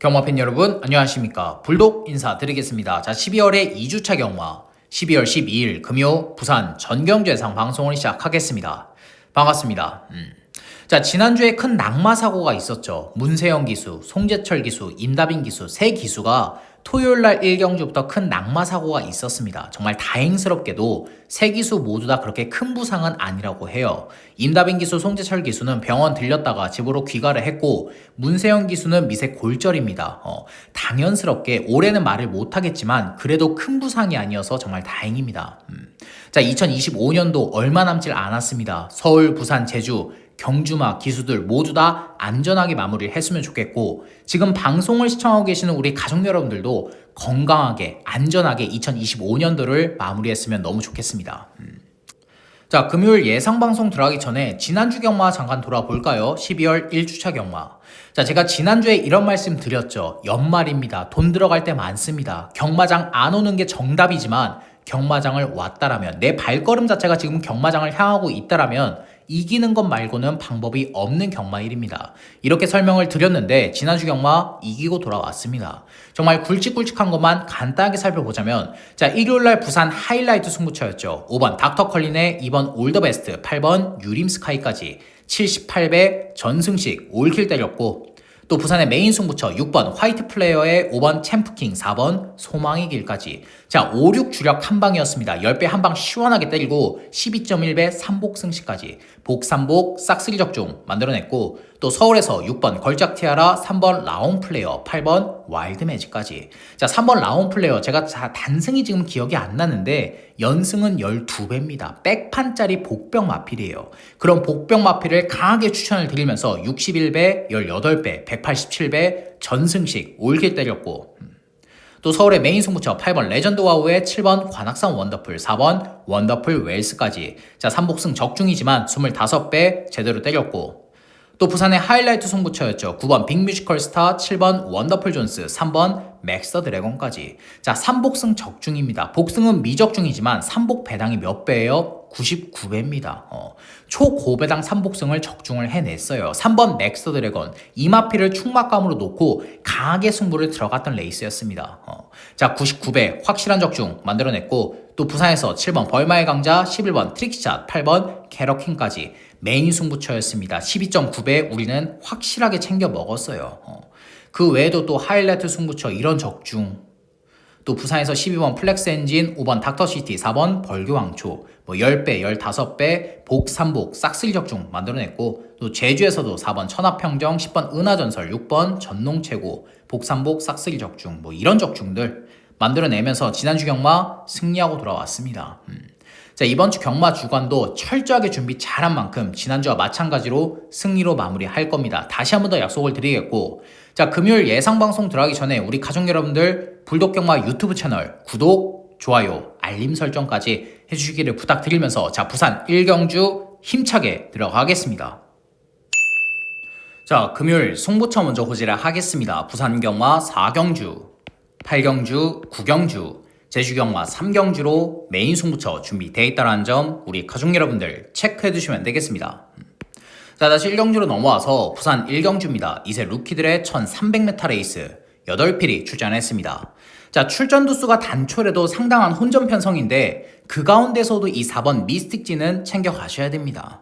경마팬 여러분 안녕하십니까. 불독 인사드리겠습니다. 자, 12월의 2주차 경마 12월 12일 금요 부산 전경주에상 방송을 시작하겠습니다. 반갑습니다. 자, 지난주에 큰 낙마 사고가 있었죠. 문세영 기수, 송재철 기수, 임다빈 기수 세 기수가 토요일날 1경주부터 큰 낙마 사고가 있었습니다. 정말 다행스럽게도 세 기수 모두 다 그렇게 큰 부상은 아니라고 해요. 임다빈 기수, 송재철 기수는 병원 들렸다가 집으로 귀가를 했고 문세영 기수는 미세 골절입니다. 당연스럽게 올해는 말을 못하겠지만 그래도 큰 부상이 아니어서 정말 다행입니다. 자, 2025년도 얼마 남질 않았습니다. 서울, 부산, 제주 경주마 기수들 모두 다 안전하게 마무리를 했으면 좋겠고 지금 방송을 시청하고 계시는 우리 가족 여러분들도 건강하게 안전하게 2025년도를 마무리했으면 너무 좋겠습니다. 자, 금요일 예상방송 들어가기 전에 지난주 경마 잠깐 돌아볼까요? 12월 1주차 경마. 자, 제가 지난주에 이런 말씀 드렸죠. 연말입니다. 돈 들어갈 때 많습니다. 경마장 안 오는 게 정답이지만 경마장을 왔다라면 내 발걸음 자체가 지금 경마장을 향하고 있다라면 이기는 것 말고는 방법이 없는 경마일입니다. 이렇게 설명을 드렸는데 지난주 경마 이기고 돌아왔습니다. 정말 굵직굵직한 것만 간단하게 살펴보자면 자, 일요일날 부산 하이라이트 승부처였죠. 5번 닥터컬린의 2번 올더베스트, 8번 유림스카이까지 78배 전승식 올킬 때렸고 또 부산의 메인 승부처 6번 화이트 플레이어의 5번 챔프킹, 4번 소망의 길까지 자 5, 6 주력 한방이었습니다. 10배 한방 시원하게 때리고 12.1배 3복 승시까지 복삼복 싹쓸이 적중 만들어냈고 또 서울에서 6번 걸작 티아라, 3번 라온 플레이어, 8번 와일드 매직까지 자 3번 라온 플레이어 제가 단승이 지금 기억이 안 나는데 연승은 12배입니다. 백판짜리 복병 마필이에요. 그런 복병 마필을 강하게 추천을 드리면서 61배, 18배, 187배 전승식 올킬 때렸고 또 서울의 메인 승부처 8번 레전드 와우의 7번 관악산 원더풀, 4번 원더풀 웨일스까지 자 3복승 적중이지만 25배 제대로 때렸고 또 부산의 하이라이트 승부처였죠. 9번 빅뮤지컬 스타, 7번 원더풀 존스, 3번 맥서 드래곤까지 자 3복승 적중입니다. 복승은 미적중이지만 3복 배당이 몇 배예요? 99배입니다. 초고배당 3복승을 적중을 해냈어요. 3번 맥서 드래곤 이마피를 충막감으로 놓고 강하게 승부를 들어갔던 레이스였습니다. 자 99배 확실한 적중 만들어냈고 또 부산에서 7번 벌마의 강자, 11번 트릭샷, 8번 캐러킹까지 메인 승부처였습니다. 12.9배 우리는 확실하게 챙겨 먹었어요. 그 외에도 또 하이라이트 승부처 이런 적중 또 부산에서 12번 플렉스 엔진, 5번 닥터시티, 4번 벌교왕초 10배, 15배, 복 3복 싹쓸이 적중 만들어냈고 또 제주에서도 4번 천하평정, 10번 은하전설, 6번 전농최고 복 3복 싹쓸이 적중 이런 적중들 만들어내면서 지난주 경마 승리하고 돌아왔습니다. 자, 이번 주 경마 주간도 철저하게 준비 잘한 만큼 지난주와 마찬가지로 승리로 마무리할 겁니다. 다시 한 번 더 약속을 드리겠고 자, 금요일 예상방송 들어가기 전에 우리 가족 여러분들 불독경마 유튜브 채널 구독, 좋아요, 알림 설정까지 해주시기를 부탁드리면서 자, 부산 1경주 힘차게 들어가겠습니다. 자, 금요일 승부처 먼저 호지를 하겠습니다. 부산 경마 4경주, 8경주, 9경주, 제주경마 3경주로 메인 승부처 준비되어 있다는 점 우리 가족 여러분들 체크해 두시면 되겠습니다. 자, 다시 1경주로 넘어와서 부산 1경주입니다. 이세 루키들의 1300m 레이스 8필이 출전했습니다. 자, 출전 두수가 단촐해도 상당한 혼전 편성인데 그 가운데서도 이 4번 미스틱진은 챙겨가셔야 됩니다.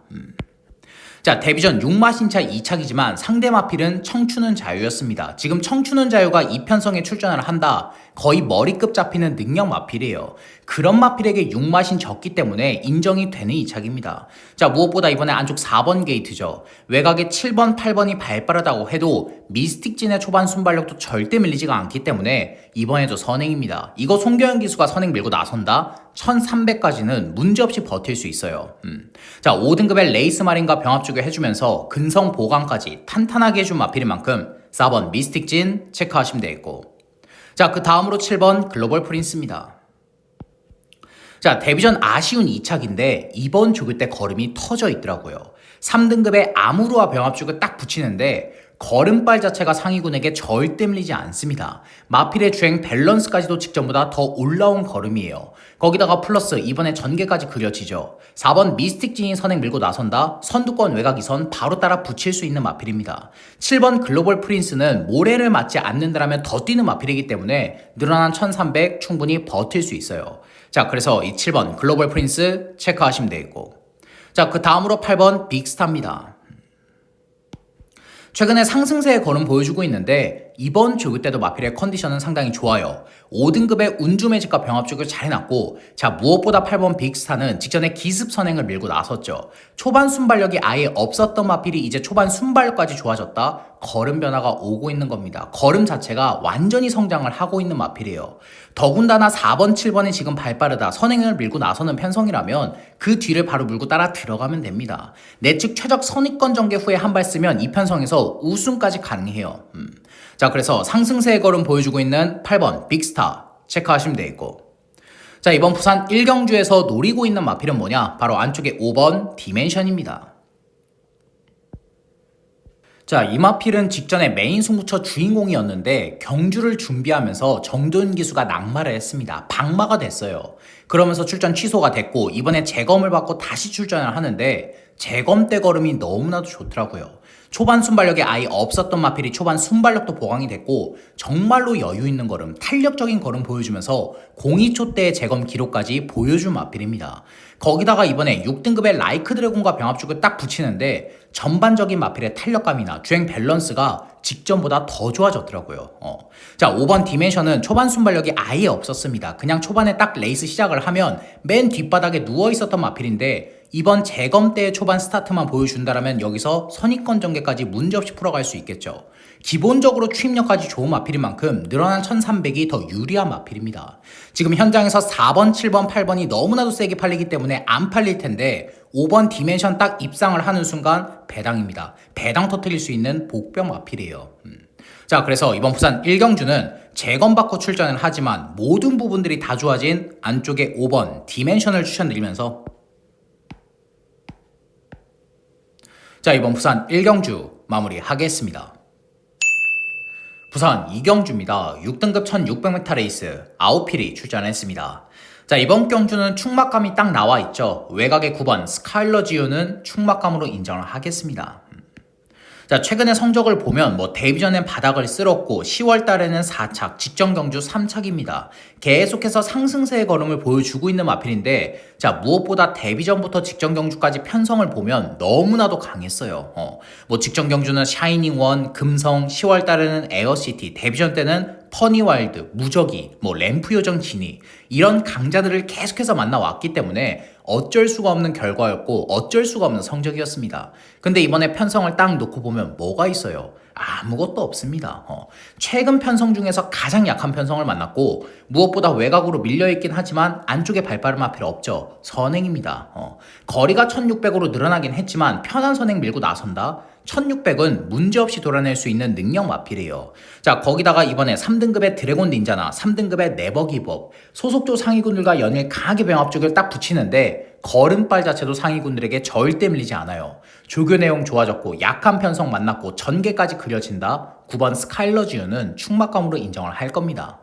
자, 데뷔전 6마신차 2착이지만 상대 마필은 청춘은 자유였습니다. 지금 청춘은 자유가 이 편성에 출전을 한다. 거의 머리급 잡히는 능력 마필이에요. 그런 마필에게 6마신 졌기 때문에 인정이 되는 2착입니다. 자, 무엇보다 이번에 안쪽 4번 게이트죠. 외곽에 7번, 8번이 발빠르다고 해도 미스틱진의 초반 순발력도 절대 밀리지가 않기 때문에 이번에도 선행입니다. 이거 송교현 기수가 선행 밀고 나선다? 1300까지는 문제없이 버틸 수 있어요. 자, 5등급의 레이스 마린과 병합주게 해주면서 근성 보강까지 탄탄하게 해준 마필인 만큼 4번 미스틱진 체크하시면 되겠고 자, 그 다음으로 7번 글로벌 프린스입니다. 자, 데뷔전 아쉬운 2착인데 이번 죽을 때 걸음이 터져 있더라고요. 3등급의 아무르와 병합죽을 딱 붙이는데 걸음발 자체가 상위군에게 절대 밀리지 않습니다. 마필의 주행 밸런스까지도 직전보다 더 올라온 걸음이에요. 거기다가 플러스 이번에 전개까지 그려지죠. 4번 미스틱 진이 선행 밀고 나선다. 선두권 외곽 2선 바로 따라 붙일 수 있는 마필입니다. 7번 글로벌 프린스는 모래를 맞지 않는다라면 더 뛰는 마필이기 때문에 늘어난 1300 충분히 버틸 수 있어요. 자, 그래서 이 7번 글로벌 프린스 체크하시면 되겠고, 자, 그 다음으로 8번 빅스타입니다. 최근에 상승세의 걸음 보여주고 있는데 이번 조교 때도 마필의 컨디션은 상당히 좋아요. 5등급의 운주 매직과 병합 쪽을 잘 해놨고, 자, 무엇보다 8번 빅스타는 직전에 기습 선행을 밀고 나섰죠. 초반 순발력이 아예 없었던 마필이 이제 초반 순발력까지 좋아졌다. 걸음 변화가 오고 있는 겁니다. 걸음 자체가 완전히 성장을 하고 있는 마필이에요. 더군다나 4번, 7번이 지금 발빠르다 선행을 밀고 나서는 편성이라면 그 뒤를 바로 물고 따라 들어가면 됩니다. 내측 최적 선입권 전개 후에 한 발 쓰면 이 편성에서 우승까지 가능해요. 자, 그래서 상승세의 걸음 보여주고 있는 8번 빅스타 체크하시면 되겠고, 자, 이번 부산 1경주에서 노리고 있는 마필은 뭐냐? 바로 안쪽에 5번 디멘션입니다. 자, 이 마필은 직전에 메인 승부처 주인공이었는데 경주를 준비하면서 정도윤 기수가 낙마를 했습니다. 박마가 됐어요. 그러면서 출전 취소가 됐고 이번에 재검을 받고 다시 출전을 하는데 재검 때 걸음이 너무나도 좋더라고요. 초반 순발력이 아예 없었던 마필이 초반 순발력도 보강이 됐고 정말로 여유 있는 걸음, 탄력적인 걸음 보여주면서 02초 때의 재검 기록까지 보여준 마필입니다. 거기다가 이번에 6등급의 라이크 드래곤과 병합축을 딱 붙이는데 전반적인 마필의 탄력감이나 주행 밸런스가 직전보다 더 좋아졌더라고요. 자, 5번 디멘션은 초반 순발력이 아예 없었습니다. 그냥 초반에 딱 레이스 시작을 하면 맨 뒷바닥에 누워있었던 마필인데 이번 재검 때의 초반 스타트만 보여준다면 여기서 선입권 전개까지 문제없이 풀어갈 수 있겠죠. 기본적으로 추임력까지 좋은 마필인 만큼 늘어난 1300이 더 유리한 마필입니다. 지금 현장에서 4번, 7번, 8번이 너무나도 세게 팔리기 때문에 안 팔릴 텐데 5번 디멘션 딱 입상을 하는 순간 배당입니다. 배당 터뜨릴 수 있는 복병 마필이에요. 자, 그래서 이번 부산 1경주는 재검받고 출전을 하지만 모든 부분들이 다 좋아진 안쪽에 5번 디멘션을 추천드리면서, 자, 이번 부산 1경주 마무리하겠습니다. 부산 2경주입니다. 6등급 1600m 레이스 9필이 출전했습니다. 자, 이번 경주는 충막감이 딱 나와 있죠. 외곽의 9번 스카일러 지오는 충막감으로 인정을 하겠습니다. 자, 최근의 성적을 보면 데뷔전엔 바닥을 쓸었고 10월 달에는 4착, 직전 경주 3착입니다. 계속해서 상승세의 걸음을 보여주고 있는 마필인데, 자, 무엇보다 데뷔전부터 직전 경주까지 편성을 보면 너무나도 강했어요. 직전 경주는 샤이닝 원, 금성, 10월 달에는 에어시티, 데뷔전 때는 퍼니와일드, 무적이, 램프 요정 지니, 이런 강자들을 계속해서 만나왔기 때문에 어쩔 수가 없는 결과였고 어쩔 수가 없는 성적이었습니다. 근데 이번에 편성을 딱 놓고 보면 뭐가 있어요? 아무것도 없습니다. 최근 편성 중에서 가장 약한 편성을 만났고 무엇보다 외곽으로 밀려있긴 하지만 안쪽에 발빠른 마필 없죠. 선행입니다. 거리가 1600으로 늘어나긴 했지만 편한 선행 밀고 나선다. 1600은 문제없이 돌아낼 수 있는 능력 마필이에요. 자, 거기다가 이번에 3등급의 드래곤 닌자나 3등급의 네버 기법, 소속조 상위군들과 연일 강하게 병합 쪽을 딱 붙이는데 걸음발 자체도 상위군들에게 절대 밀리지 않아요. 조교 내용 좋아졌고 약한 편성 만났고 전개까지 그려진다. 9번 스카일러 지유는 충막감으로 인정을 할 겁니다.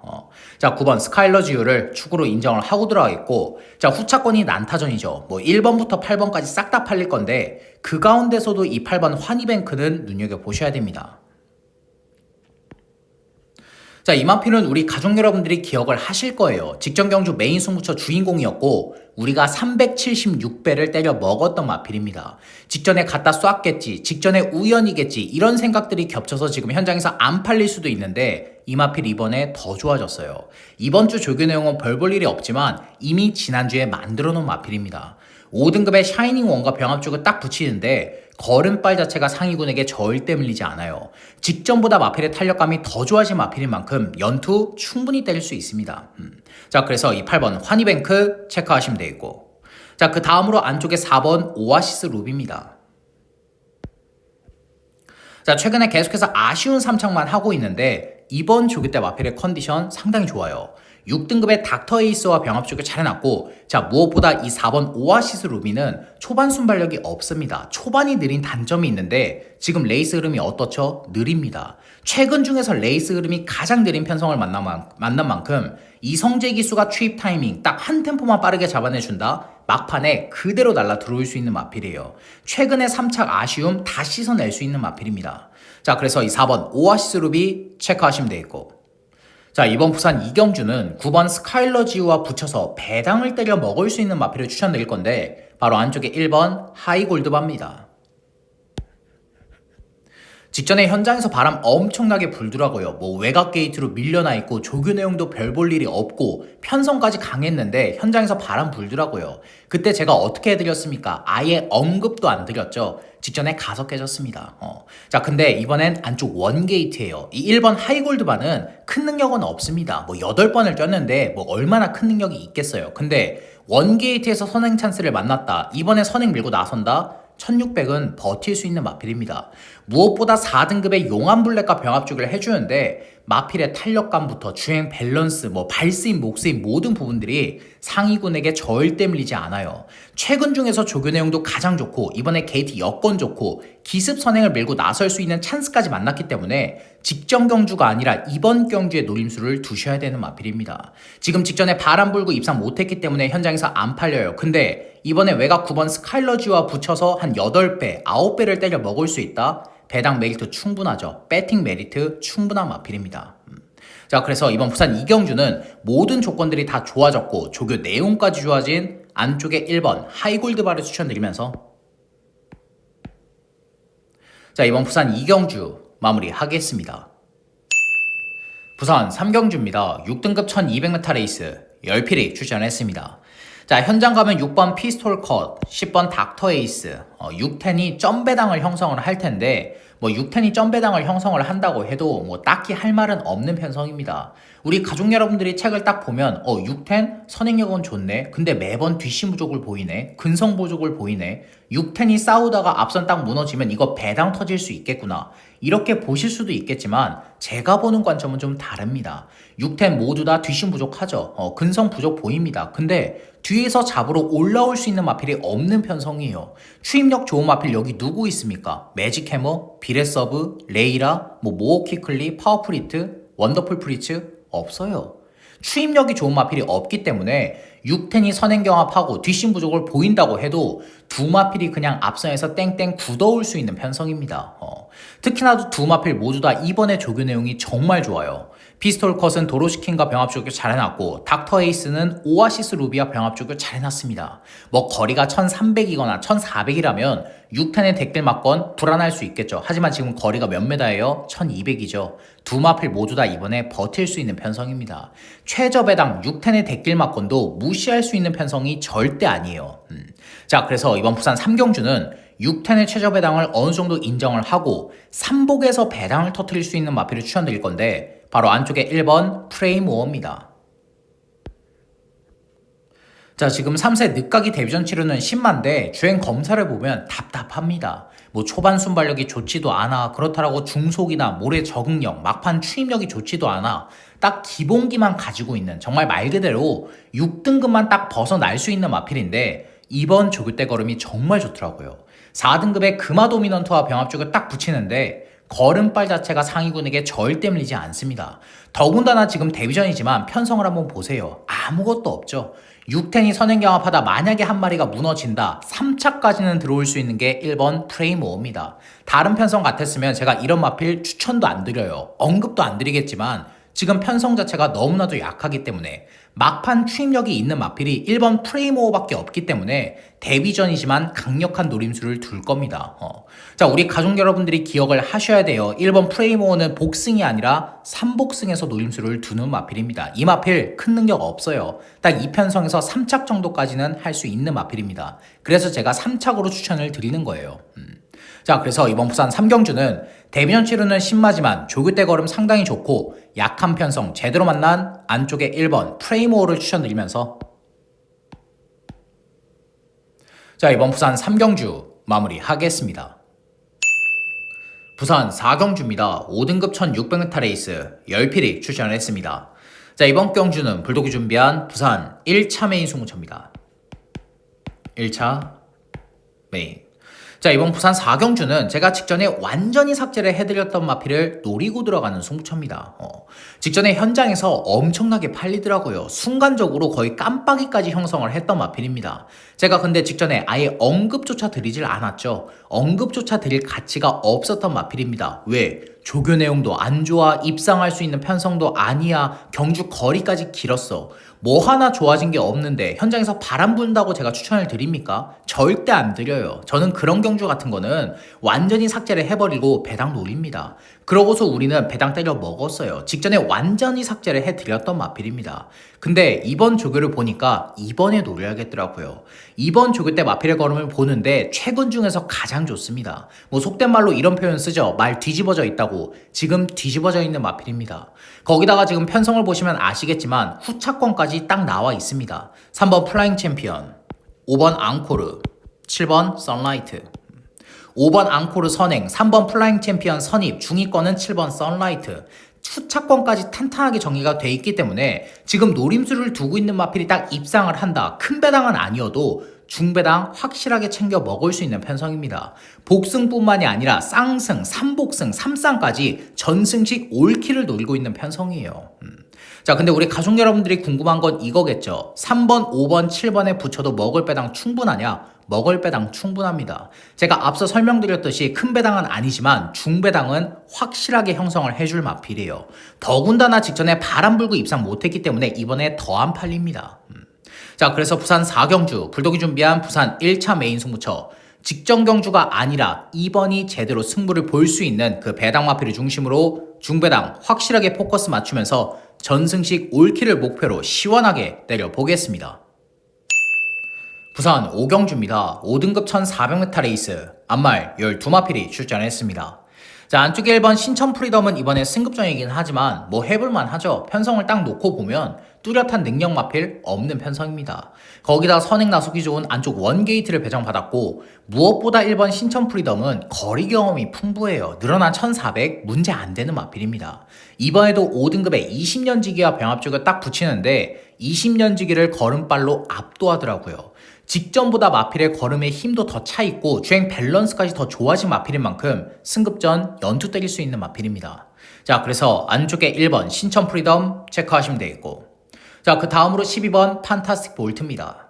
자, 9번 스카일러 지유를 축으로 인정을 하고 들어가겠고, 자, 후차권이 난타전이죠. 1번부터 8번까지 싹 다 팔릴 건데 그 가운데서도 이 8번 환희뱅크는 눈여겨보셔야 됩니다. 자, 이 마필은 우리 가족 여러분들이 기억을 하실 거예요. 직전 경주 메인 승부처 주인공이었고 우리가 376배를 때려 먹었던 마필입니다. 직전에 갖다 쐈겠지, 직전에 우연이겠지, 이런 생각들이 겹쳐서 지금 현장에서 안 팔릴 수도 있는데 이 마필 이번에 더 좋아졌어요. 이번 주 조교 내용은 별 볼 일이 없지만 이미 지난주에 만들어 놓은 마필입니다. 5등급의 샤이닝 원과 병합 쪽을 딱 붙이는데 걸음발 자체가 상위군에게 절대 밀리지 않아요. 직전보다 마필의 탄력감이 더 좋아진 마필인 만큼 연투 충분히 때릴 수 있습니다. 자, 그래서 이 8번 환희뱅크 체크하시면 되겠고, 자, 그 다음으로 안쪽에 4번 오아시스 루비입니다. 자, 최근에 계속해서 아쉬운 3착만 하고 있는데 이번 조교 때 마필의 컨디션 상당히 좋아요. 6등급의 닥터 에이스와 병합 쪽을 잘 해놨고, 자, 무엇보다 이 4번 오아시스 루비는 초반 순발력이 없습니다. 초반이 느린 단점이 있는데 지금 레이스 흐름이 어떻죠? 느립니다. 최근 중에서 레이스 흐름이 가장 느린 편성을 만난 만큼 이성재 기수가 투입 타이밍 딱 한 템포만 빠르게 잡아내준다? 막판에 그대로 날라 들어올 수 있는 마필이에요. 최근에 3착 아쉬움 다 씻어낼 수 있는 마필입니다. 자, 그래서 이 4번 오아시스 루비 체크하시면 되겠고, 자, 이번 부산 이경주는 9번 스카일러 지우와 붙여서 배당을 때려 먹을 수 있는 마필을 추천드릴 건데 바로 안쪽에 1번 하이골드바입니다. 직전에 현장에서 바람 엄청나게 불더라고요. 뭐 외곽 게이트로 밀려나 있고 조교 내용도 별 볼 일이 없고 편성까지 강했는데 현장에서 바람 불더라고요. 그때 제가 어떻게 해드렸습니까? 아예 언급도 안 드렸죠. 직전에 가서 깨졌습니다. 자, 근데 이번엔 안쪽 원 게이트예요. 이 1번 하이골드바는 큰 능력은 없습니다. 뭐 8번을 뛰었는데 뭐 얼마나 큰 능력이 있겠어요. 근데 원 게이트에서 선행 찬스를 만났다. 이번에 선행 밀고 나선다. 1600은 버틸 수 있는 마필입니다. 무엇보다 4등급의 용암블랙과 병합주기를 해주는데 마필의 탄력감부터 주행 밸런스, 뭐 발스임, 목스임 모든 부분들이 상위군에게 절대 밀리지 않아요. 최근 중에서 조교 내용도 가장 좋고 이번에 게이트 여건 좋고 기습 선행을 밀고 나설 수 있는 찬스까지 만났기 때문에 직전 경주가 아니라 이번 경주의 노림수를 두셔야 되는 마필입니다. 지금 직전에 바람 불고 입상 못했기 때문에 현장에서 안 팔려요. 근데 이번에 외곽 9번 스카일러지와 붙여서 한 8배, 9배를 때려 먹을 수 있다? 배당 메리트 충분하죠. 배팅 메리트 충분한 마필입니다. 자, 그래서 이번 부산 이경주는 모든 조건들이 다 좋아졌고 조교 내용까지 좋아진 안쪽에 1번 하이골드바를 추천드리면서, 자, 이번 부산 이경주 마무리하겠습니다. 부산 3경주입니다. 6등급 1200m 레이스 10필이 출전했습니다. 자, 현장 가면 6번 피스톨 컷, 10번 닥터 에이스, 610이 점배당을 형성을 할 텐데 뭐 610이 점배당을 형성을 한다고 해도 뭐 딱히 할 말은 없는 편성입니다. 우리 가족 여러분들이 책을 딱 보면 610 선행력은 좋네. 근데 매번 뒷심 부족을 보이네. 근성 부족을 보이네. 610이 싸우다가 앞선 딱 무너지면 이거 배당 터질 수 있겠구나. 이렇게 보실 수도 있겠지만 제가 보는 관점은 좀 다릅니다. 610 모두 다 뒷심 부족하죠. 근성 부족 보입니다. 근데 뒤에서 잡으러 올라올 수 있는 마필이 없는 편성이에요. 추임력 좋은 마필 여기 누구 있습니까? 매직 해머, 비레서브, 레이라, 모어키 클리, 파워프리트, 원더풀 프리츠 없어요. 추임력이 좋은 마필이 없기 때문에 610이 선행경합하고 뒷심 부족을 보인다고 해도 두 마필이 그냥 앞선에서 땡땡 굳어올 수 있는 편성입니다. 특히나 두 마필 모두 다 이번에 조교 내용이 정말 좋아요. 피스톨 컷은 도로시킨과 병합 조교 잘 해놨고 닥터 에이스는 오아시스 루비와 병합 조교 잘 해놨습니다. 뭐 거리가 1300이거나 1400이라면 610의 댓글 맞건 불안할 수 있겠죠. 하지만 지금 거리가 몇 메다예요? 1200이죠. 두 마필 모두 다 이번에 버틸 수 있는 편성입니다. 최저 배당 610의 댓글 맞건도 무시할 수 있는 편성이 절대 아니에요. 자, 그래서 이번 부산 3경주는 610의 최저 배당을 어느 정도 인정을 하고 3복에서 배당을 터뜨릴 수 있는 마필을 추천드릴 건데 바로 안쪽에 1번 프레임 오어입니다. 자, 지금 3세 늦가기 데뷔전 치르는 10만대 주행 검사를 보면 답답합니다. 뭐 초반 순발력이 좋지도 않아. 그렇다라고 중속이나 모래 적응력, 막판 추임력이 좋지도 않아. 딱 기본기만 가지고 있는 정말 말 그대로 6등급만 딱 벗어날 수 있는 마필인데 이번 조교 때 걸음이 정말 좋더라고요. 4등급의 금화 도미넌트와 병합 쪽을 딱 붙이는데 걸음발 자체가 상위군에게 절대 밀리지 않습니다. 더군다나 지금 데뷔전이지만 편성을 한번 보세요. 아무것도 없죠. 610이 선행경합하다 만약에 한 마리가 무너진다. 3차까지는 들어올 수 있는 게 1번 프레임 오어입니다. 다른 편성 같았으면 제가 이런 마필 추천도 안 드려요. 언급도 안 드리겠지만 지금 편성 자체가 너무나도 약하기 때문에 막판 추임력이 있는 마필이 1번 프레임 오어밖에 없기 때문에 데뷔전이지만 강력한 노림수를 둘 겁니다. 자, 우리 가족 여러분들이 기억을 하셔야 돼요. 1번 프레임 오어는 복승이 아니라 3복승에서 노림수를 두는 마필입니다. 이 마필 큰 능력 없어요. 딱 2편성에서 3착 정도까지는 할 수 있는 마필입니다. 그래서 제가 3착으로 추천을 드리는 거예요. 자, 그래서 이번 부산 3경주는 데뷔전 치르는 신마지만 조교 때 걸음 상당히 좋고 약한 편성 제대로 만난 안쪽에 1번 프레임 오어를 추천드리면서, 자, 이번 부산 3경주 마무리하겠습니다. 부산 4경주입니다. 5등급 1600m 레이스 10필이 출전을 했습니다. 자, 이번 경주는 불독이 준비한 부산 1차 메인 승부처입니다. 1차 메인. 자, 이번 부산 4경주는 제가 직전에 완전히 삭제를 해드렸던 마피를 노리고 들어가는 승부처입니다. 직전에 현장에서 엄청나게 팔리더라고요. 순간적으로 거의 깜빡이까지 형성을 했던 마필입니다. 제가 근데 직전에 아예 언급조차 드리질 않았죠. 언급조차 드릴 가치가 없었던 마필입니다. 왜? 조교 내용도 안 좋아, 입상할 수 있는 편성도 아니야, 경주 거리까지 길었어. 뭐 하나 좋아진 게 없는데 현장에서 바람 분다고 제가 추천을 드립니까? 절대 안 드려요. 저는 그런 경주 같은 거는 완전히 삭제를 해버리고 배당 노립니다. 그러고서 우리는 배당 때려 먹었어요. 직전에 완전히 삭제를 해드렸던 마필입니다. 근데 이번 조교를 보니까 이번에 노려야겠더라고요. 이번 조교 때 마필의 걸음을 보는데 최근 중에서 가장 좋습니다. 뭐 속된 말로 이런 표현 쓰죠. 말 뒤집어져 있다고. 지금 뒤집어져 있는 마필입니다. 거기다가 지금 편성을 보시면 아시겠지만 후차권까지 딱 나와 있습니다. 3번 플라잉 챔피언, 5번 앙코르, 7번 선라이트, 5번 앙코르 선행, 3번 플라잉 챔피언 선입, 중위권은 7번 선라이트. 후차권까지 탄탄하게 정리가 돼 있기 때문에 지금 노림수를 두고 있는 마필이 딱 입상을 한다. 큰 배당은 아니어도 중배당 확실하게 챙겨 먹을 수 있는 편성입니다. 복승뿐만이 아니라 쌍승, 3복승, 3쌍까지 전승식 올킬을 노리고 있는 편성이에요. 자, 근데 우리 가족 여러분들이 궁금한 건 이거겠죠. 3번, 5번, 7번에 붙여도 먹을 배당 충분하냐? 먹을 배당 충분합니다. 제가 앞서 설명드렸듯이 큰 배당은 아니지만 중배당은 확실하게 형성을 해줄 마필이에요. 더군다나 직전에 바람 불고 입상 못했기 때문에 이번에 더 안 팔립니다. 자, 그래서 부산 4경주, 불독이 준비한 부산 1차 메인 승부처, 직전 경주가 아니라 2번이 제대로 승부를 볼 수 있는 그 배당 마필을 중심으로 중배당 확실하게 포커스 맞추면서 전승식 올킬을 목표로 시원하게 때려보겠습니다. 부산 5경주입니다. 5등급 1400m 레이스 안말 12마필이 출전했습니다. 자, 안쪽에 1번 신천 프리덤은 이번에 승급전이긴 하지만 뭐 해볼만 하죠. 편성을 딱 놓고 보면 뚜렷한 능력 마필 없는 편성입니다. 거기다 선행 나서기 좋은 안쪽 원게이트를 배정받았고 무엇보다 1번 신천 프리덤은 거리 경험이 풍부해요. 늘어난 1400 문제 안 되는 마필입니다. 이번에도 5등급에 20년지기와 병합 쪽을 딱 붙이는데 20년지기를 걸음발로 압도하더라고요. 직전보다 마필의 걸음의 힘도 더 차있고 주행 밸런스까지 더 좋아진 마필인 만큼 승급전 연투 때릴 수 있는 마필입니다. 자, 그래서 안쪽에 1번 신천 프리덤 체크하시면 되겠고, 자, 그 다음으로 12번 판타스틱 볼트입니다.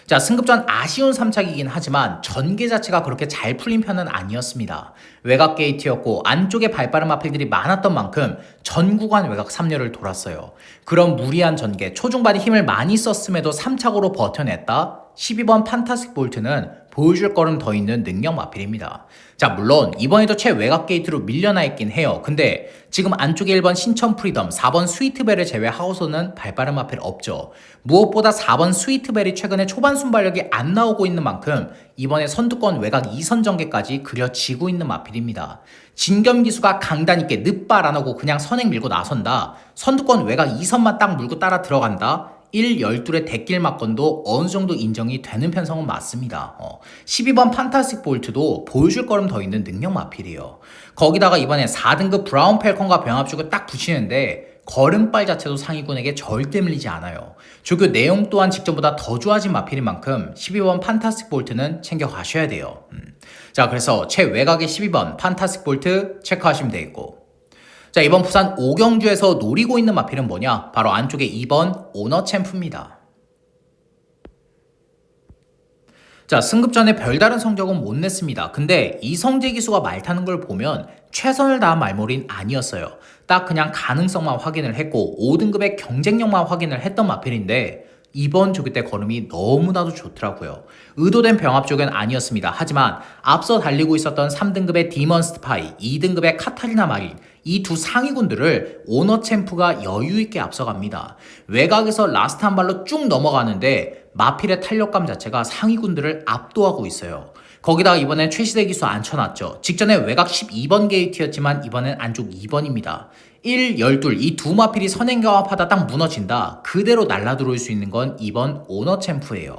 자, 승급전 아쉬운 3착이긴 하지만 전개 자체가 그렇게 잘 풀린 편은 아니었습니다. 외곽 게이트였고 안쪽에 발빠른 마필들이 많았던 만큼 전 구간 외곽 3렬을 돌았어요. 그런 무리한 전개, 초중반에 힘을 많이 썼음에도 3착으로 버텨냈다. 12번 판타스틱 볼트는 보여줄 거름 더 있는 능력 마필입니다. 자, 물론 이번에도 최외곽 게이트로 밀려나 있긴 해요. 근데 지금 안쪽에 1번 신천 프리덤, 4번 스위트벨을 제외하고서는 발빠른 마필 없죠. 무엇보다 4번 스위트벨이 최근에 초반 순발력이 안 나오고 있는 만큼 이번에 선두권 외곽 2선 전개까지 그려지고 있는 마필입니다. 진겸 기수가 강단 있게 늪발 안 하고 그냥 선행 밀고 나선다. 선두권 외곽 2선만 딱 물고 따라 들어간다. 1, 12의 대길 막건도 어느 정도 인정이 되는 편성은 맞습니다. 12번 판타스틱 볼트도 보여줄 거름 더 있는 능력 마필이에요. 거기다가 이번에 4등급 브라운 펠컨과 병합축을 딱 붙이는데 걸음발 자체도 상위군에게 절대 밀리지 않아요. 조교 내용 또한 직전보다 더 좋아진 마필인 만큼 12번 판타스틱 볼트는 챙겨가셔야 돼요. 자, 그래서 최외곽의 12번 판타스틱 볼트 체크하시면 되겠고, 자, 이번 부산 5경주에서 노리고 있는 마필은 뭐냐? 바로 안쪽에 2번 오너 챔프입니다. 자, 승급전에 별다른 성적은 못 냈습니다. 근데 이성재 기수가 말 타는 걸 보면 최선을 다한 말몰이는 아니었어요. 딱 그냥 가능성만 확인을 했고 5등급의 경쟁력만 확인을 했던 마필인데 이번 조교 때 걸음이 너무나도 좋더라고요. 의도된 병합 쪽은 아니었습니다. 하지만 앞서 달리고 있었던 3등급의 디먼 스파이, 2등급의 카타리나 마린, 이 두 상위군들을 오너 챔프가 여유있게 앞서갑니다. 외곽에서 라스트 한 발로 쭉 넘어가는데 마필의 탄력감 자체가 상위군들을 압도하고 있어요. 거기다가 이번엔 최시대 기수 앉혀놨죠. 직전에 외곽 12번 게이트였지만 이번엔 안쪽 2번입니다. 1, 12, 이 두 마필이 선행경합하다 딱 무너진다. 그대로 날라 들어올 수 있는 건 이번 오너 챔프예요.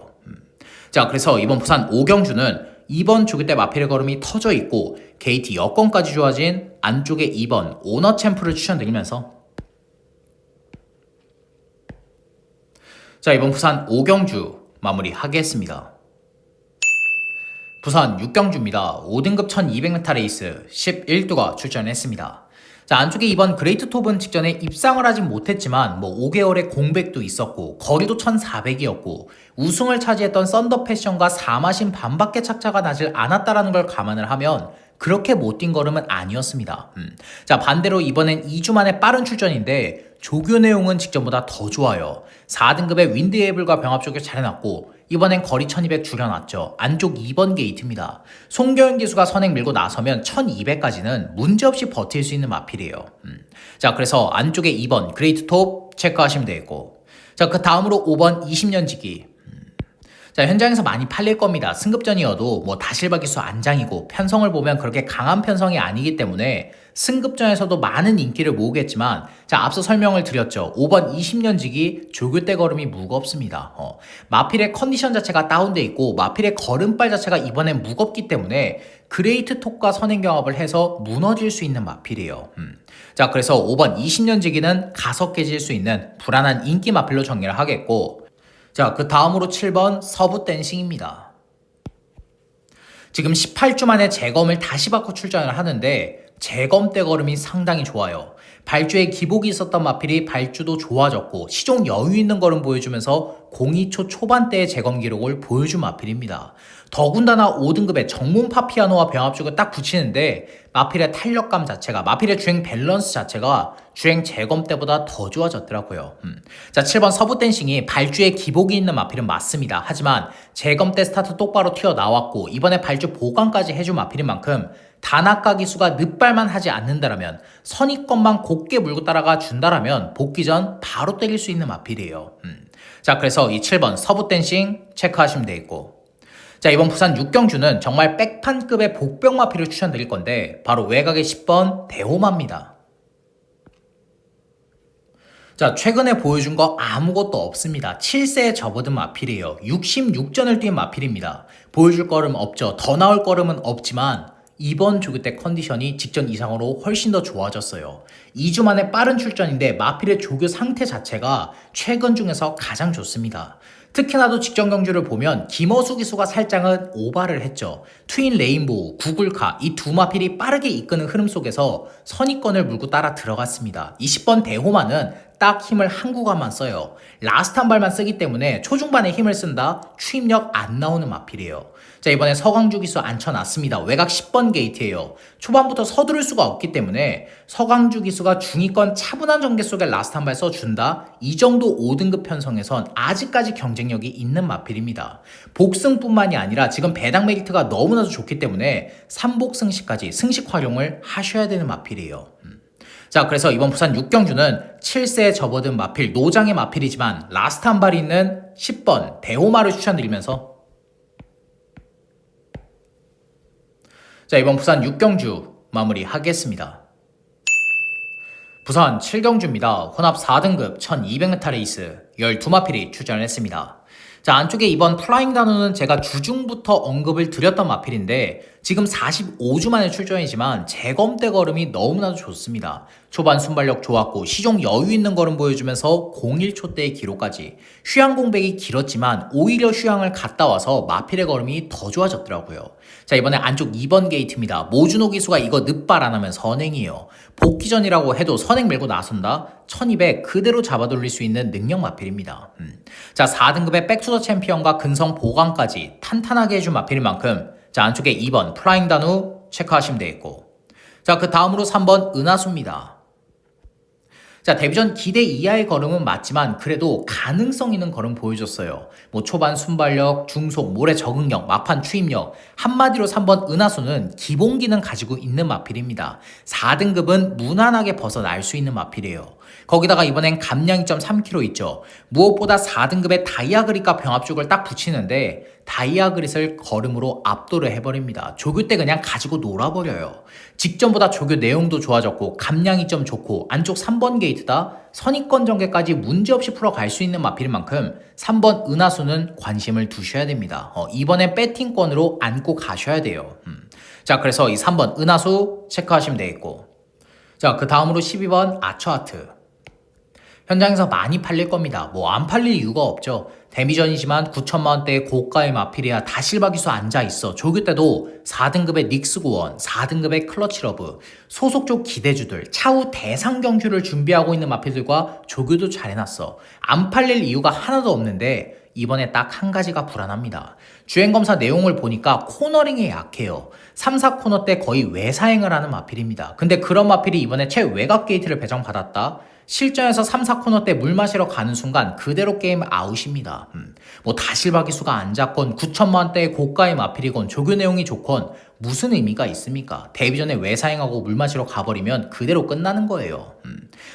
자, 그래서 이번 부산 5경주는 2번 조교 때 마필의 걸음이 터져 있고 게이트 여건까지 좋아진 안쪽에 2번 오너 챔프를 추천드리면서 자, 이번 부산 5경주 마무리하겠습니다. 부산 6경주입니다. 5등급 1200m 레이스 11두가 출전했습니다. 자, 안쪽에 이번 그레이트 톱은 직전에 입상을 하진 못했지만 5개월의 공백도 있었고 거리도 1400이었고 우승을 차지했던 썬더 패션과 사마신 반밖에 착차가 나질 않았다라는 걸 감안을 하면 그렇게 못 뛴 걸음은 아니었습니다. 자, 반대로 이번엔 2주 만에 빠른 출전인데 조교 내용은 직전보다 더 좋아요. 4등급의 윈드에이블과 병합 쪽을 잘 해놨고 이번엔 거리 1200 줄여놨죠. 안쪽 2번 게이트입니다. 송경현 기수가 선행 밀고 나서면 1200까지는 문제없이 버틸 수 있는 마필이에요. 자, 그래서 안쪽에 2번 그레이트 톱 체크하시면 되겠고, 자, 그 다음으로 5번 20년지기. 자, 현장에서 많이 팔릴 겁니다. 승급전이어도 다실바 기수 안장이고 편성을 보면 그렇게 강한 편성이 아니기 때문에 승급전에서도 많은 인기를 모으겠지만, 자, 앞서 설명을 드렸죠. 5번 20년지기 조교대 걸음이 무겁습니다. 마필의 컨디션 자체가 다운돼 있고 마필의 걸음발 자체가 이번엔 무겁기 때문에 그레이트 톱과 선행 경합을 해서 무너질 수 있는 마필이에요. 자, 그래서 5번 20년지기는 가서 깨질 수 있는 불안한 인기 마필로 정리를 하겠고, 자, 그 다음으로 7번 서부 댄싱입니다. 지금 18주 만에 재검을 다시 받고 출전을 하는데 재검 때 걸음이 상당히 좋아요. 발주에 기복이 있었던 마필이 발주도 좋아졌고 시종 여유 있는 걸음 보여주면서 02초 초반대의 재검 기록을 보여준 마필입니다. 더군다나 5등급의 정문 파피아노와 병합 쪽을 딱 붙이는데 마필의 탄력감 자체가, 마필의 주행 밸런스 자체가 주행 재검 때보다 더 좋아졌더라고요. 자, 7번 서부 댄싱이 발주에 기복이 있는 마필은 맞습니다. 하지만 재검 때 스타트 똑바로 튀어나왔고 이번에 발주 보강까지 해준 마필인 만큼 단아까 기수가 늦발만 하지 않는다라면, 선입권만 곱게 물고 따라가 준다라면 복귀 전 바로 때릴 수 있는 마필이에요. 자, 그래서 이 7번 서부 댄싱 체크하시면 되겠고, 자, 이번 부산 6경주는 정말 백판급의 복병 마필을 추천드릴 건데 바로 외곽의 10번 대호마입니다. 자, 최근에 보여준 거 아무것도 없습니다. 7세에 접어든 마필이에요. 66전을 뛴 마필입니다. 보여줄 걸음 없죠. 더 나올 걸음은 없지만 이번 조교 때 컨디션이 직전 이상으로 훨씬 더 좋아졌어요. 2주 만에 빠른 출전인데 마필의 조교 상태 자체가 최근 중에서 가장 좋습니다. 특히나도 직전 경주를 보면 김어수 기수가 살짝은 오바를 했죠. 트윈 레인보우, 구글카 이 두 마필이 빠르게 이끄는 흐름 속에서 선입권을 물고 따라 들어갔습니다. 20번 대호마는 딱 힘을 한 구간만 써요. 라스트 한 발만 쓰기 때문에 초중반에 힘을 쓴다? 추임력 안 나오는 마필이에요. 자, 이번에 서광주 기수 앉혀놨습니다. 외곽 10번 게이트예요. 초반부터 서두를 수가 없기 때문에 서광주 기수가 중위권 차분한 전개 속에 라스트 한 발 써준다? 이 정도 5등급 편성에선 아직까지 경쟁력이 있는 마필입니다. 복승뿐만이 아니라 지금 배당 메리트가 너무나도 좋기 때문에 3복 승식까지 승식 활용을 하셔야 되는 마필이에요. 자, 그래서 이번 부산 6경주는 7세에 접어든 마필, 노장의 마필이지만 라스트 한 발이 있는 10번 대호마를 추천드리면서, 자, 이번 부산 6경주 마무리하겠습니다. 부산 7경주입니다. 혼합 4등급 1200m 레이스 12마필이 출전했습니다. 자, 안쪽에 이번 플라잉 다누는 제가 주중부터 언급을 드렸던 마필인데 지금 45주 만에 출전이지만 재검 때 걸음이 너무나도 좋습니다. 초반 순발력 좋았고 시종 여유 있는 걸음 보여주면서 01초 대의 기록까지. 휴양 공백이 길었지만 오히려 휴양을 갔다 와서 마필의 걸음이 더 좋아졌더라고요. 자, 이번에 안쪽 2번 게이트입니다. 모준호 기수가 이거 늦발 안 하면 선행이에요. 복귀 전이라고 해도 선행 밀고 나선다? 1200 그대로 잡아 돌릴 수 있는 능력 마필입니다. 자, 4등급의 백투더 챔피언과 근성 보강까지 탄탄하게 해준 마필인 만큼, 자, 안쪽에 2번 플라잉 다누 체크하시면 되겠고, 자, 그 다음으로 3번 은하수입니다. 자, 데뷔전 기대 이하의 걸음은 맞지만 그래도 가능성 있는 걸음 보여줬어요. 초반 순발력, 중속, 모래 적응력, 막판 추임력, 한마디로 3번 은하수는 기본기는 가지고 있는 마필입니다. 4등급은 무난하게 벗어날 수 있는 마필이에요. 거기다가 이번엔 감량 2.3kg 있죠. 무엇보다 4등급의 다이아 그릿과 병합 쪽을 딱 붙이는데 다이아 그릿을 걸음으로 압도를 해버립니다. 조교 때 그냥 가지고 놀아버려요. 직전보다 조교 내용도 좋아졌고 감량이 좀 좋고 안쪽 3번 게이트다 선입권 전개까지 문제없이 풀어갈 수 있는 마필인 만큼 3번 은하수는 관심을 두셔야 됩니다. 이번엔 배팅권으로 안고 가셔야 돼요. 자, 그래서 이 3번 은하수 체크하시면 되겠고, 자, 그 다음으로 12번 아처아트. 현장에서 많이 팔릴 겁니다. 뭐 안 팔릴 이유가 없죠. 데미전이지만 9천만 원대의 고가의 마필이야 다실바 기수 앉아있어. 조교 때도 4등급의 닉스 고원, 4등급의 클러치러브, 소속 쪽 기대주들, 차후 대상 경주를 준비하고 있는 마필들과 조교도 잘 해놨어. 안 팔릴 이유가 하나도 없는데 이번에 딱 한 가지가 불안합니다. 주행검사 내용을 보니까 코너링에 약해요. 3, 4코너 때 거의 외사행을 하는 마필입니다. 근데 그런 마필이 이번에 최외곽 게이트를 배정받았다? 실전에서 3, 4코너 때 물 마시러 가는 순간 그대로 게임 아웃입니다. 뭐 다실바 기수가 안 잡건 9천만 원대의 고가의 마필이건 조교 내용이 좋건 무슨 의미가 있습니까? 데뷔 전에 외사행하고 물 마시러 가버리면 그대로 끝나는 거예요.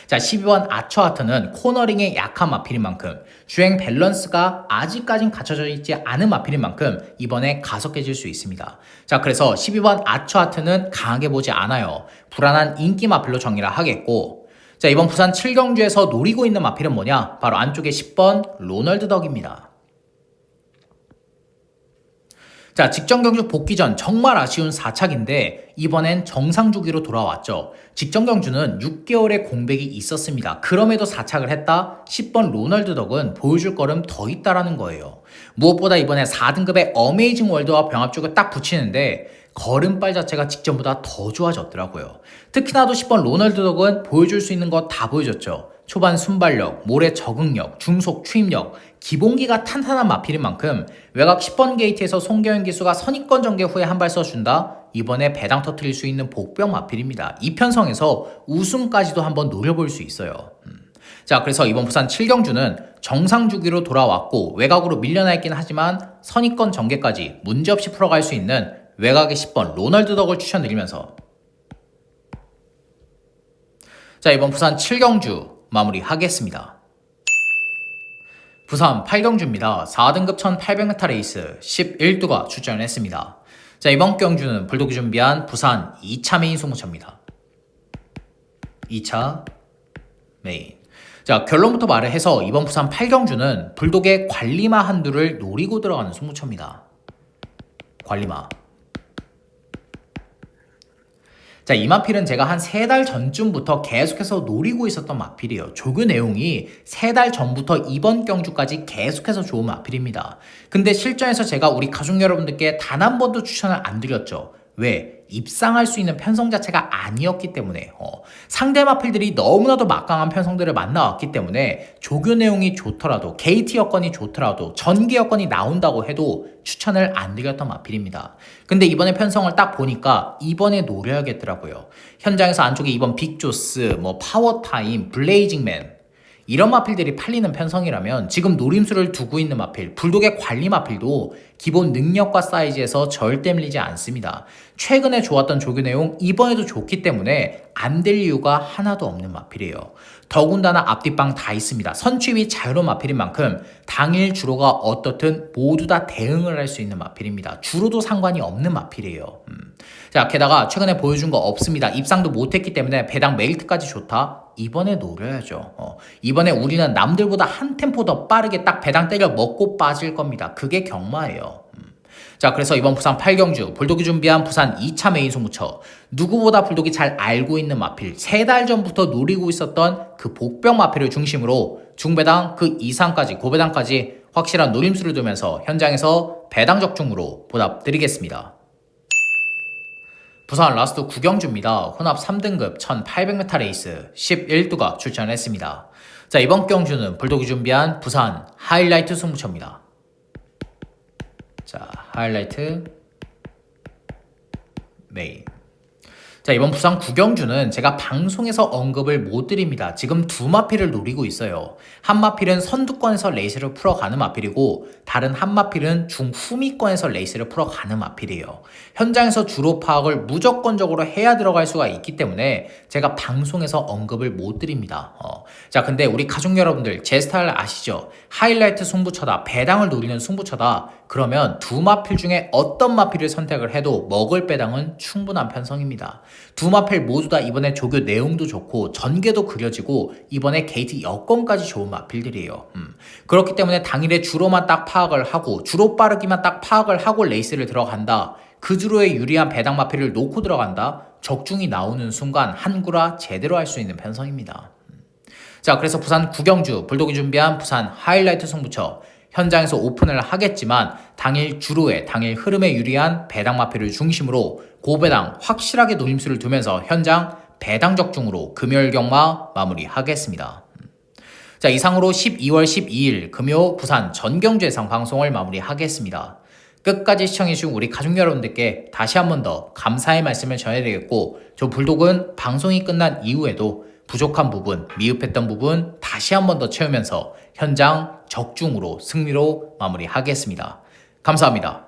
자, 12번 아처하트는 코너링에 약한 마필인 만큼 주행 밸런스가 아직까진 갖춰져 있지 않은 마필인 만큼 이번에 가속해질 수 있습니다. 자, 그래서 12번 아처하트는 강하게 보지 않아요. 불안한 인기 마필로 정리를 하겠고, 자, 이번 부산 7경주에서 노리고 있는 마필은 뭐냐? 바로 안쪽에 10번 로널드 덕입니다. 자, 직전 경주 복귀 전 정말 아쉬운 4착인데 이번엔 정상 주기로 돌아왔죠. 직전 경주는 6개월의 공백이 있었습니다. 그럼에도 4착을 했다? 10번 로널드 덕은 보여줄 거름 더 있다라는 거예요. 무엇보다 이번에 4등급의 어메이징 월드와 병합 쪽을 딱 붙이는데 걸음발 자체가 직전보다 더 좋아졌더라고요. 특히나도 10번 로널드 덕은 보여줄 수 있는 거 다 보여줬죠. 초반 순발력, 모래 적응력, 중속 추임력, 기본기가 탄탄한 마필인 만큼 외곽 10번 게이트에서 송경현 기수가 선입권 전개 후에 한 발 써준다? 이번에 배당 터트릴 수 있는 복병 마필입니다. 이 편성에서 우승까지도 한번 노려볼 수 있어요. 자, 그래서 이번 부산 7경주는 정상 주기로 돌아왔고 외곽으로 밀려나 있긴 하지만 선입권 전개까지 문제없이 풀어갈 수 있는 외곽의 10번 로널드 덕을 추천드리면서, 자, 이번 부산 7경주 마무리하겠습니다. 부산 8경주입니다. 4등급 1800m 레이스 11두가 출전을 했습니다. 자, 이번 경주는 불독이 준비한 부산 2차 메인 소모차입니다. 2차 메인. 자, 결론부터 말을 해서 이번 부산 8경주는 불독의 관리마 한두를 노리고 들어가는 소모차입니다. 관리마. 자, 이 마필은 제가 한 3달 전쯤부터 계속해서 노리고 있었던 마필이에요. 조교 내용이 3달 전부터 이번 경주까지 계속해서 좋은 마필입니다. 근데 실전에서 제가 우리 가족 여러분들께 단 한 번도 추천을 안 드렸죠. 왜? 입상할 수 있는 편성 자체가 아니었기 때문에 상대 마필들이 너무나도 막강한 편성들을 만나왔기 때문에 조교 내용이 좋더라도 게이트 여건이 좋더라도 전개 여건이 나온다고 해도 추천을 안 드렸던 마필입니다. 근데 이번에 편성을 딱 보니까 이번에 노려야겠더라고요. 현장에서 안쪽에 이번 빅조스, 뭐 파워타임, 블레이징맨 이런 마필들이 팔리는 편성이라면 지금 노림수를 두고 있는 마필, 불독의 관리 마필도 기본 능력과 사이즈에서 절대 밀리지 않습니다. 최근에 좋았던 조교 내용 이번에도 좋기 때문에 안 될 이유가 하나도 없는 마필이에요. 더군다나 앞뒷방 다 있습니다. 선취비 자유로운 마필인 만큼 당일 주로가 어떻든 모두 다 대응을 할 수 있는 마필입니다. 주로도 상관이 없는 마필이에요. 자, 게다가 최근에 보여준 거 없습니다. 입상도 못했기 때문에 배당 메리트까지 좋다? 이번에 노려야죠. 이번에 우리는 남들보다 한 템포 더 빠르게 딱 배당 때려 먹고 빠질 겁니다. 그게 경마예요. 자, 그래서 이번 부산 8경주 불독이 준비한 부산 2차 메인 소모처, 누구보다 불독이 잘 알고 있는 마필, 3달 전부터 노리고 있었던 그 복병 마필을 중심으로 중배당 그 이상까지 고배당까지 확실한 노림수를 두면서 현장에서 배당 적중으로 보답드리겠습니다. 부산 라스트 9경주입니다. 혼합 3등급 1800m 레이스 11두가 출전했습니다. 자, 이번 경주는 불독이 준비한 부산 하이라이트 승부처입니다. 자, 하이라이트 메인. 자, 이번 부산 9경주는 제가 방송에서 언급을 못 드립니다. 지금 두 마필을 노리고 있어요. 한 마필은 선두권에서 레이스를 풀어가는 마필이고 다른 한 마필은 중후미권에서 레이스를 풀어가는 마필이에요. 현장에서 주로 파악을 무조건적으로 해야 들어갈 수가 있기 때문에 제가 방송에서 언급을 못 드립니다. 자, 근데 우리 가족 여러분들 제 스타일 아시죠? 하이라이트 승부처다, 배당을 노리는 승부처다. 그러면 두 마필 중에 어떤 마필을 선택을 해도 먹을 배당은 충분한 편성입니다. 두 마필 모두 다 이번에 조교 내용도 좋고 전개도 그려지고 이번에 게이트 여건까지 좋은 마필들이에요. 그렇기 때문에 당일에 주로만 딱 파악을 하고 주로 빠르기만 딱 파악을 하고 레이스를 들어간다. 그 주로의 유리한 배당 마필을 놓고 들어간다. 적중이 나오는 순간 한구라 제대로 할 수 있는 편성입니다. 자, 그래서 부산 구경주 불독이 준비한 부산 하이라이트 승부처 현장에서 오픈을 하겠지만 당일 주로의 당일 흐름에 유리한 배당 마표를 중심으로 고배당 확실하게 노림수를 두면서 현장 배당 적중으로 금요일 경마 마무리하겠습니다. 자, 이상으로 12월 12일 금요 부산 전경주예상 방송을 마무리하겠습니다. 끝까지 시청해주신 우리 가족 여러분들께 다시 한 번 더 감사의 말씀을 전해드리겠고, 저 불독은 방송이 끝난 이후에도 부족한 부분, 미흡했던 부분 다시 한 번 더 채우면서 현장 적중으로 승리로 마무리하겠습니다. 감사합니다.